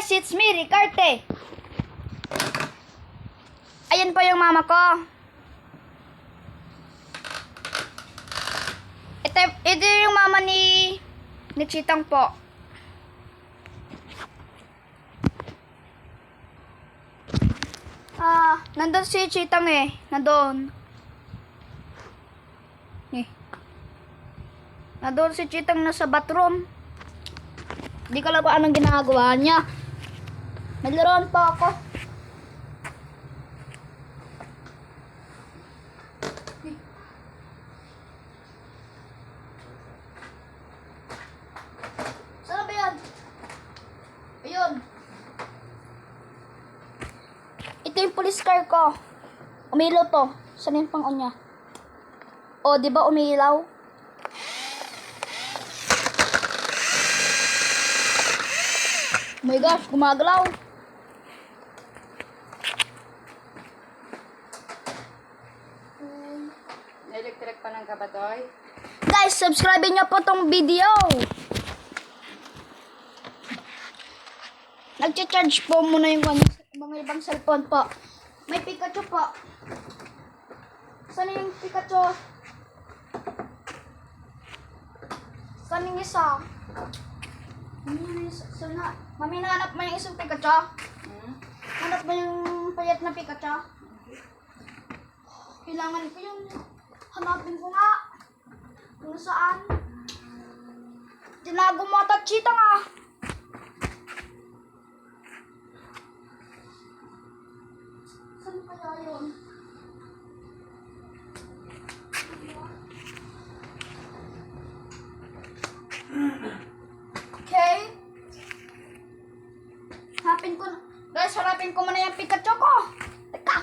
guys, it's me, Ricarte. Ayan po yung mama ko. Ito yung mama ni Chitang po. Nandun si Chitang eh. Nandun. Nandun si Chitang nasa bathroom. Hindi ko alam kung anong ginagawa niya. Naglaruan pa ako. Saan ba yan? Ayun. Ito yung police car ko. Umilaw to. Saan yung pang-on niya? O, di ba umilaw? Oh my gosh, gumagalaw. Electric pa ng kabatoy. Guys, subscribe nyo po tong video. Nagcha-charge po muna yung mga ibang cellphone po. May Pikachu po. Saan yung Pikachu? Saan yung isa? Sana. Mami, nahanap mo yung isang Pikachu? Hanap mo yung payat na Pikachu? Kailangan ko yung hanapin ko nga. Kung saan? Tinago mo at Chita nga. Saan kaya yun? Okay. Hanapin ko. Guys, hanapin ko muna yung Pikachu ko. Teka.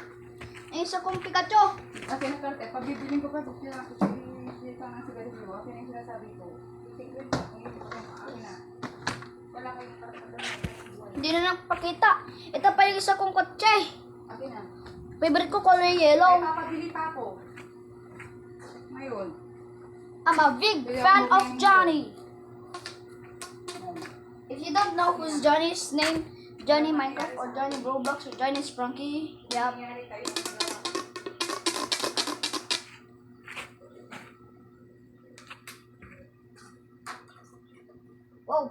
Yung isa kong Pikachu. Okay na karte, pabibiling ko pa ito sila ako sa nga sigarilyo. Okay na yung sinasabi ko. Tingnan ko kung hindi ko okay na. Wala kayong karte. Hindi na nagpakita. Ito pa yung isa kong kotse. Okay na. Favorite ko color Ay, yellow. papabili pa ako. Ngayon. I'm a big fan of Johnny. If you don't know who's Johnny's name, Johnny Minecraft or Johnny Roblox or Johnny Sprunky, yep. Nangyari tayo. Wow.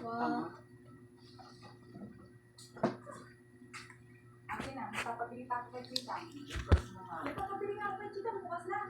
Wow. Okay na, papabili pa ako kay Tita. Papabili nga ako kay Tita, bukas na.